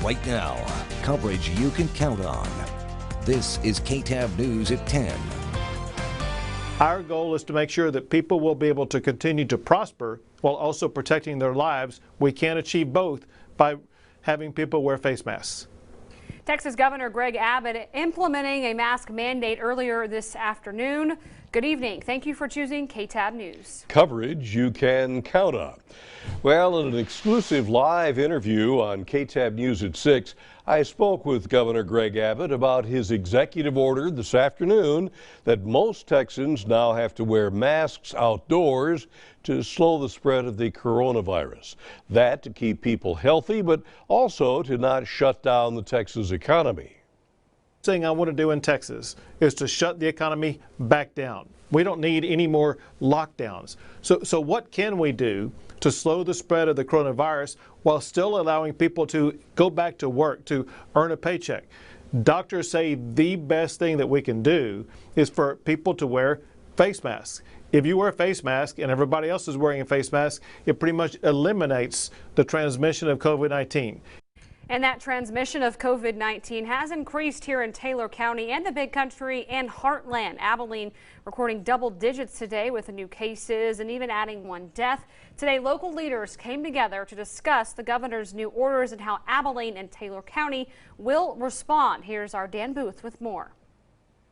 right now. Coverage you can count on. This is KTAB News at 10. Our goal is to make sure that people will be able to continue to prosper while also protecting their lives. We can achieve both by having people wear face masks. Texas Governor Greg Abbott implementing a mask mandate earlier this afternoon. Good evening. Thank you for choosing KTAB News. Coverage you can count on. Well, in an exclusive live interview on KTAB News at 6, I spoke with Governor Greg Abbott about his executive order this afternoon that most Texans now have to wear masks outdoors to slow the spread of the coronavirus. That to keep people healthy, but also to not shut down the Texas economy. Thing I want to do in Texas is to shut the economy back down. We don't need any more lockdowns. So what can we do to slow the spread of the coronavirus while still allowing people to go back to work, to earn a paycheck? Doctors say the best thing that we can do is for people to wear face masks. If you wear a face mask and everybody else is wearing a face mask, it pretty much eliminates the transmission of COVID-19. And that transmission of COVID-19 has increased here in Taylor County and the Big Country and Heartland. Abilene recording double digits today with the new cases and even adding one death. Today, local leaders came together to discuss the governor's new orders and how Abilene and Taylor County will respond. Here's our Dan Booth with more.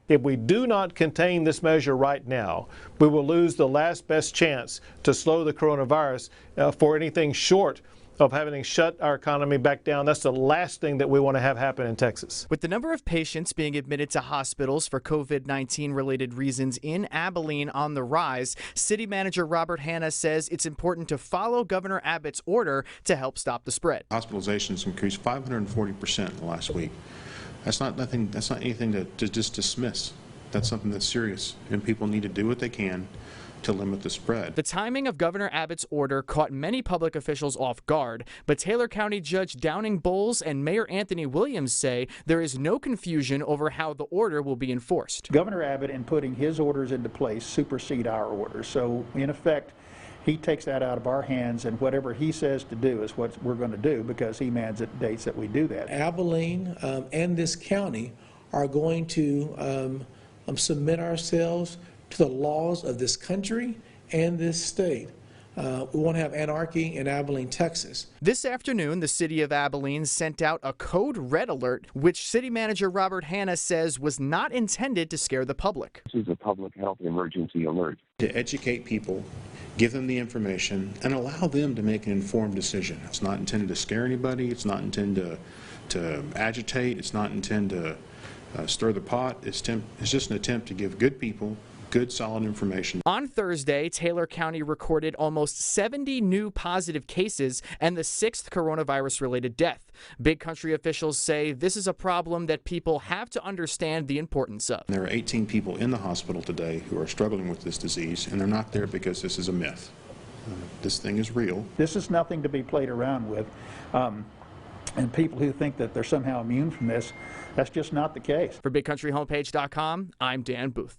If we do not contain this measure right now, we will lose the last best chance to slow the coronavirus for anything short of having shut our economy back down. That's the last thing that we want to have happen in Texas. With the number of patients being admitted to hospitals for COVID-19 related reasons in Abilene on the rise, City Manager Robert Hanna says it's important to follow Governor Abbott's order to help stop the spread. Hospitalizations increased 540% in the last week. That's not anything to just dismiss. That's something that's serious, and people need to do what they can to limit the spread. The timing of Governor Abbott's order caught many public officials off guard, but Taylor County Judge Downing Bowles and Mayor Anthony Williams say there is no confusion over how the order will be enforced. Governor Abbott, in putting his orders into place, supersede our orders. So in effect, he takes that out of our hands, and whatever he says to do is what we're going to do because he mandates that we do that. Abilene and this county are going to submit ourselves to the laws of this country and this state. We won't have anarchy in Abilene, Texas. This afternoon, the city of Abilene sent out a code red alert, which City Manager Robert Hanna says was not intended to scare the public. This is a public health emergency alert. To educate people, give them the information, and allow them to make an informed decision. It's not intended to scare anybody. It's not intended to agitate. It's not intended to stir the pot. It's just an attempt to give good people good, solid information. On Thursday, Taylor County recorded almost 70 new positive cases and the 6th coronavirus-related death. Big Country officials say this is a problem that people have to understand the importance of. There are 18 people in the hospital today who are struggling with this disease, and they're not there because this is a myth. This thing is real. This is nothing to be played around with. And people who think that they're somehow immune from this, that's just not the case. For BigCountryHomepage.com, I'm Dan Booth.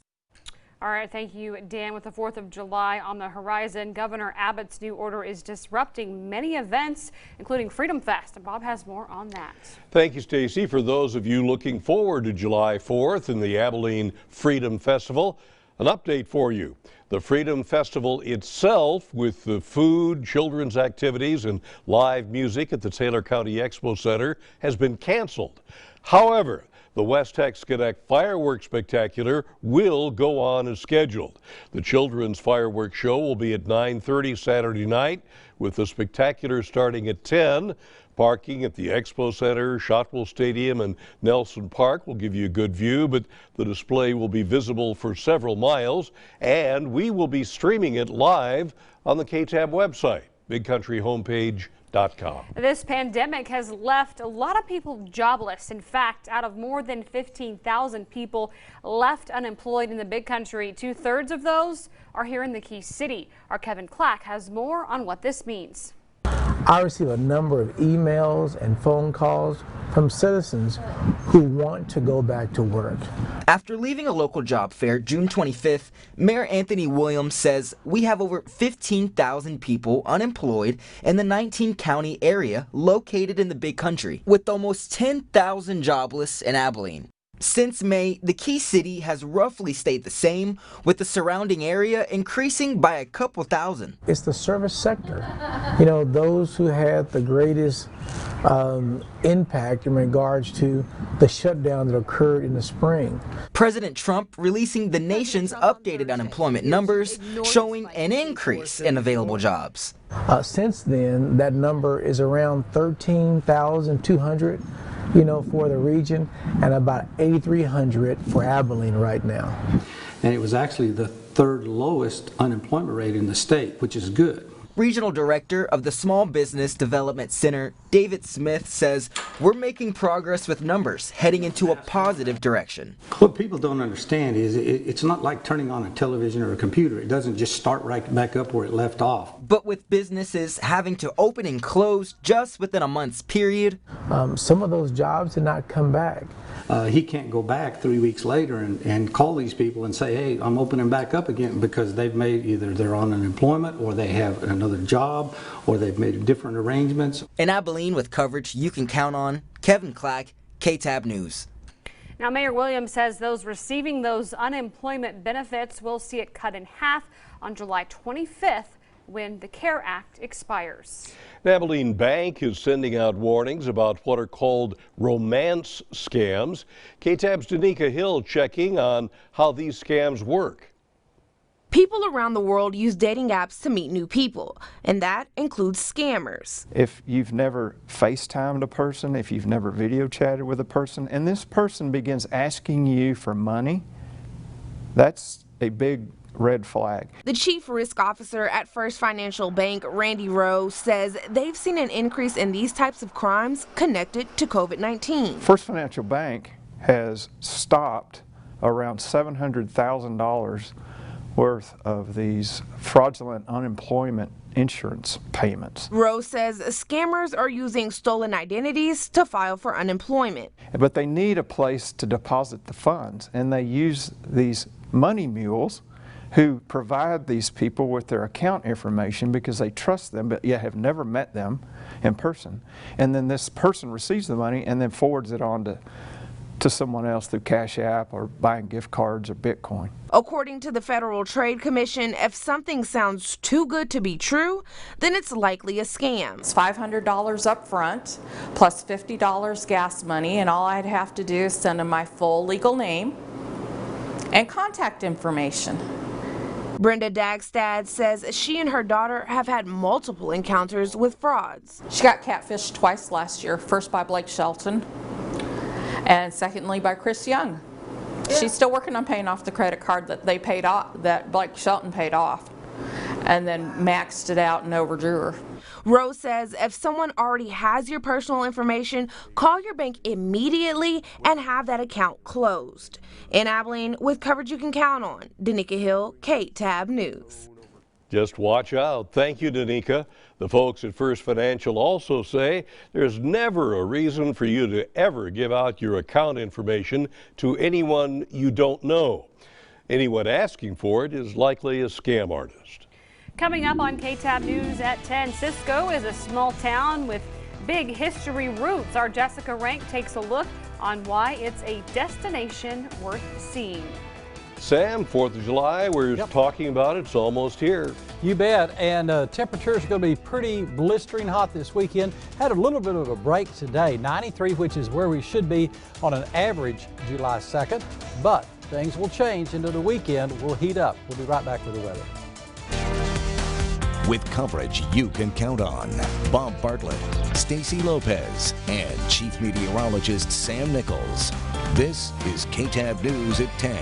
All right, thank you, Dan. With the 4th of July on the horizon, Governor Abbott's new order is disrupting many events, including Freedom Fest. And Bob has more on that. Thank you, Stacy. For those of you looking forward to July 4th and the Abilene Freedom Festival, an update for you. The Freedom Festival itself, with the food, children's activities, and live music at the Taylor County Expo Center, has been canceled. However, the West Tex Connect Fireworks Spectacular will go on as scheduled. The children's fireworks show will be at 9:30 Saturday night, with the spectacular starting at 10. Parking at the Expo Center, Shotwell Stadium, and Nelson Park will give you a good view, but the display will be visible for several miles, and we will be streaming it live on the KTAB website, BigCountryHomepage.com. This pandemic has left a lot of people jobless. In fact, out of more than 15,000 people left unemployed in the Big Country, 2/3 of those are here in the Key City. Our Kevin Clack has more on what this means. I receive a number of emails and phone calls from citizens who want to go back to work. After leaving a local job fair June 25th, Mayor Anthony Williams says we have over 15,000 people unemployed in the 19-county area located in the Big Country, with almost 10,000 jobless in Abilene. Since May, the key city has roughly stayed the same, with the surrounding area increasing by a couple thousand. It's the service sector. You know, those who had the greatest impact in regards to the shutdown that occurred in the spring. President Trump releasing the nation's updated unemployment numbers, showing an increase in available jobs. Since then, that number is around 13,200. For the region, and about 8,300 for Abilene right now. And it was actually the third lowest unemployment rate in the state, which is good. Regional Director of the Small Business Development Center, David Smith, says we're making progress with numbers heading into a positive direction. What people don't understand is it's not like turning on a television or a computer. It doesn't just start right back up where it left off. But with businesses having to open and close just within a month's period, some of those jobs did not come back. He can't go back 3 weeks later and call these people and say, hey, I'm opening back up again, because they've made either they're on unemployment or they have another job or they've made different arrangements. In Abilene, with coverage you can count on, Kevin Clack, KTAB News. Now, Mayor Williams says those receiving those unemployment benefits will see it cut in half on July 25th when the CARE Act expires. An Abilene bank is sending out warnings about what are called romance scams. KTAB's Danica Hill checking on how these scams work. People around the world use dating apps to meet new people, and that includes scammers. If you've never FaceTimed a person, if you've never video chatted with a person, and this person begins asking you for money, that's a big red flag. The chief risk officer at First Financial Bank, Randy Rowe, says they've seen an increase in these types of crimes connected to COVID-19. First Financial Bank has stopped around $700,000 worth of these fraudulent unemployment insurance payments. Rowe says scammers are using stolen identities to file for unemployment. But they need a place to deposit the funds, and they use these money mules who provide these people with their account information because they trust them but yet have never met them in person. And then this person receives the money and then forwards it on to someone else through Cash App or buying gift cards or Bitcoin. According to the Federal Trade Commission, if something sounds too good to be true, then it's likely a scam. It's $500 up front plus $50 gas money, and all I'd have to do is send them my full legal name and contact information. Brenda Dagstad says she and her daughter have had multiple encounters with frauds. She got catfished twice last year, first by Blake Shelton and secondly by Chris Young. Yeah. She's still working on paying off the credit card that they paid off, that Blake Shelton paid off, and then maxed it out and overdrew her. Rose says if someone already has your personal information, call your bank immediately and have that account closed. In Abilene, with coverage you can count on, Danica Hill, KTAB News. Just watch out. Thank you, Danica. The folks at First Financial also say there's never a reason for you to ever give out your account information to anyone you don't know. Anyone asking for it is likely a scam artist. Coming up on KTAB News at 10, Cisco is a small town with big history roots. Our Jessica Rank takes a look on why it's a destination worth seeing. Sam, 4th of July, we're talking about it. It's almost here. You bet. And temperatures are going to be pretty blistering hot this weekend. Had a little bit of a break today, 93, which is where we should be on an average July 2nd. But things will change into the weekend. We'll heat up. We'll be right back with the weather. With coverage you can count on, Bob Bartlett, Stacy Lopez, and Chief Meteorologist Sam Nichols. This is KTAB News at 10.